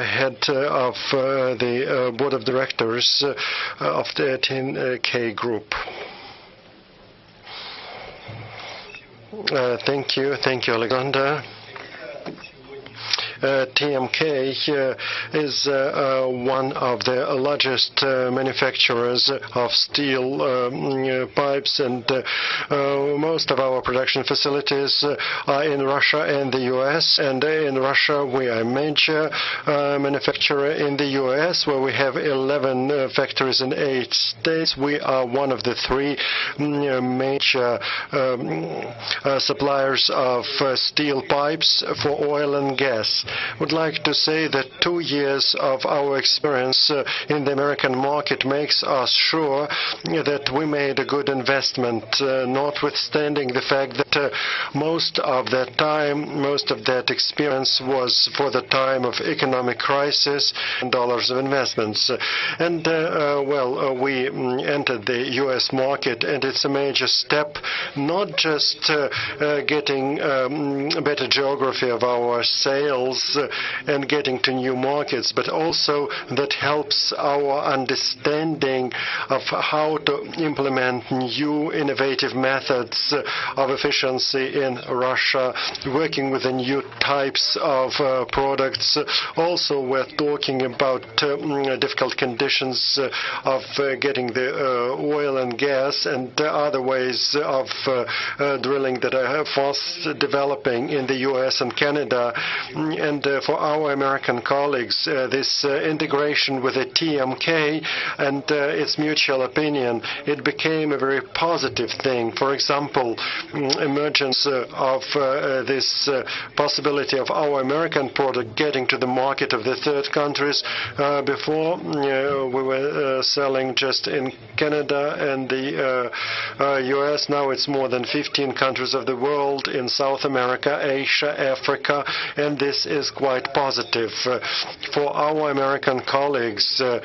head of the board of directors of the 10K Group. Thank you, Alexander. TMK is one of the largest manufacturers of steel pipes, and most of our production facilities are in Russia and the US. And in Russia, we are a major manufacturer. In the US, where we have 11 factories in 8 states, we are one of the 3 major suppliers of steel pipes for oil and gas. Would like to say that 2 years of our experience in the American market makes us sure that we made a good investment, notwithstanding the fact that most of that experience was for the time of economic crisis and dollars of investments. And we entered the U.S. market, and it's a major step, not just getting better geography of our sales and getting to new markets, but also that helps our understanding of how to implement new innovative methods of efficiency in Russia, working with the new types of products. Also, we're talking about difficult conditions of getting the oil and gas and other ways of drilling that are fast developing in the US and Canada. And for our American colleagues, this integration with the TMK and its mutual opinion, it became a very positive thing. For example, emergence of this possibility of our American product getting to the market of the third countries. Before, we were selling just in Canada and the US. Now it's more than 15 countries of the world in South America, Asia, Africa, and this is quite positive. For our American colleagues, they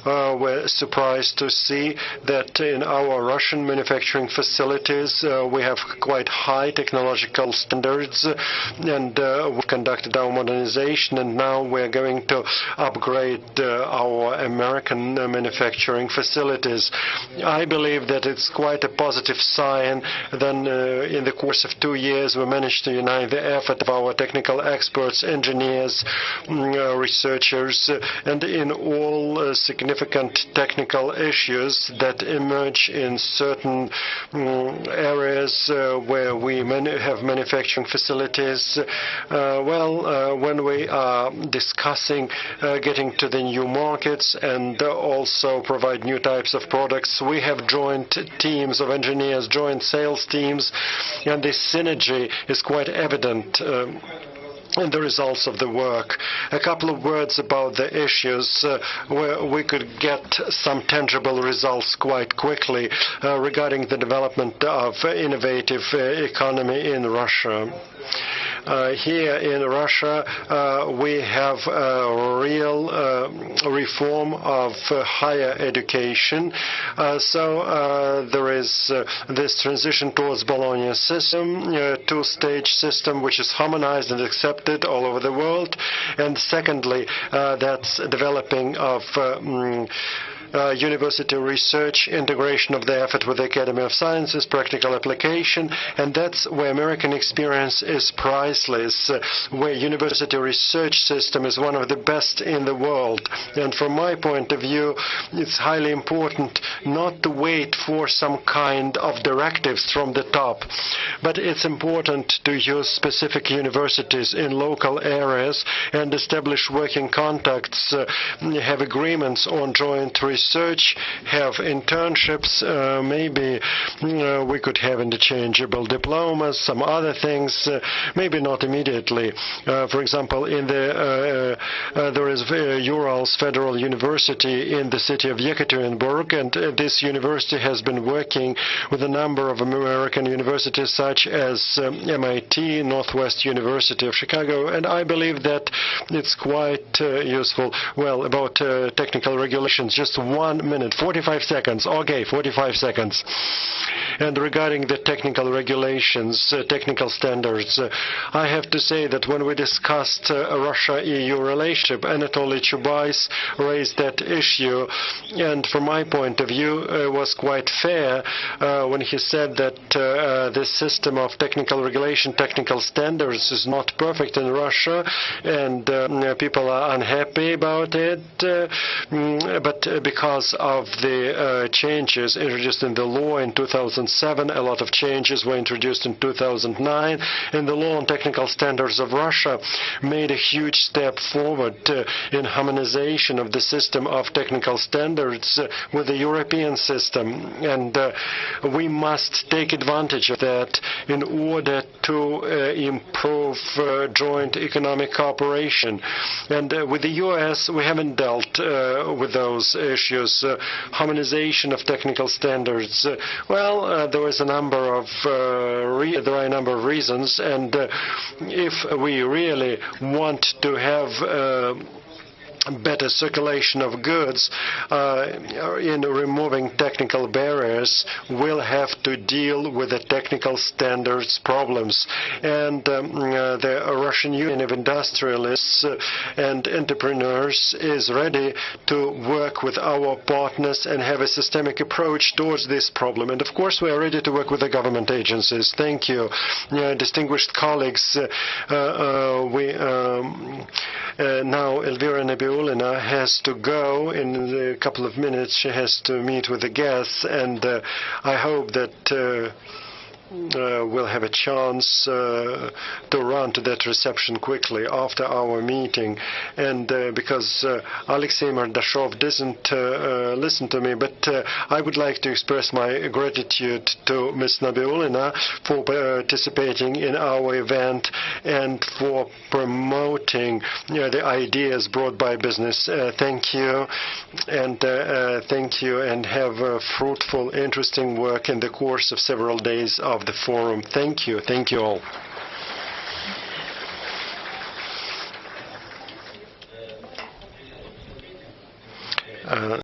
were surprised to see that in our Russian manufacturing facilities, we have quite high technological standards, and we conducted our modernization, and now we're going to upgrade our American manufacturing facilities. I believe that it's quite a positive sign. Then in the course of 2 years, we managed to unite the effort of our technical experts, engineers, researchers, and in all significant technical issues that emerge in certain areas where we have manufacturing facilities. When we are discussing getting to the new markets and also provide new types of products, we have joint teams of engineers, joint sales teams, and this synergy is quite evident in the results of the work. A couple of words about the issues where we could get some tangible results quite quickly regarding the development of innovative economy in Russia. Here in Russia, we have a real reform of higher education. There is this transition towards Bologna system, two-stage system, which is harmonized and accepted all over the world. And secondly, that's developing of university research, integration of the effort with the Academy of Sciences, practical application, and that's where American experience is priceless, where university research system is one of the best in the world. And from my point of view, it's highly important not to wait for some kind of directives from the top, but it's important to use specific universities in local areas and establish working contacts, have agreements on joint research, have internships, maybe we could have interchangeable diplomas, some other things, maybe not immediately. For example, in there is Urals Federal University in the city of Yekaterinburg, and this university has been working with a number of American universities such as MIT, Northwest University of Chicago, and I believe that it's quite useful. Well, about technical regulations, just 1 minute, 45 seconds. Okay, 45 seconds. And regarding the technical regulations, technical standards, I have to say that when we discussed Russia-EU relationship, Anatoly Chubais raised that issue, and from my point of view, it was quite fair when he said that this system of technical regulation, technical standards is not perfect in Russia, and people are unhappy about it, but because of the changes introduced in the law in 2007, a lot of changes were introduced in 2009, and the law on technical standards of Russia made a huge step forward in harmonization of the system of technical standards with the European system, and we must take advantage of that in order to improve joint economic cooperation. And with the U.S., we haven't dealt with those issues. Harmonization of technical standards. Well, there are a number of reasons, and if we really want to have better circulation of goods in removing technical barriers, we'll have to deal with the technical standards problems. And the Russian Union of Industrialists and Entrepreneurs is ready to work with our partners and have a systemic approach towards this problem. And of course, we are ready to work with the government agencies. Thank you. Distinguished colleagues, now Elvira Nabiulina has to go in a couple of minutes. She has to meet with the guests, and I hope that we'll have a chance to run to that reception quickly after our meeting. And because Alexei Mordashov doesn't listen to me, but I would like to express my gratitude to Ms. Nabiulina for participating in our event and for promoting the ideas brought by business. Thank you, and have a fruitful, interesting work in the course of several days of the forum. Thank you all.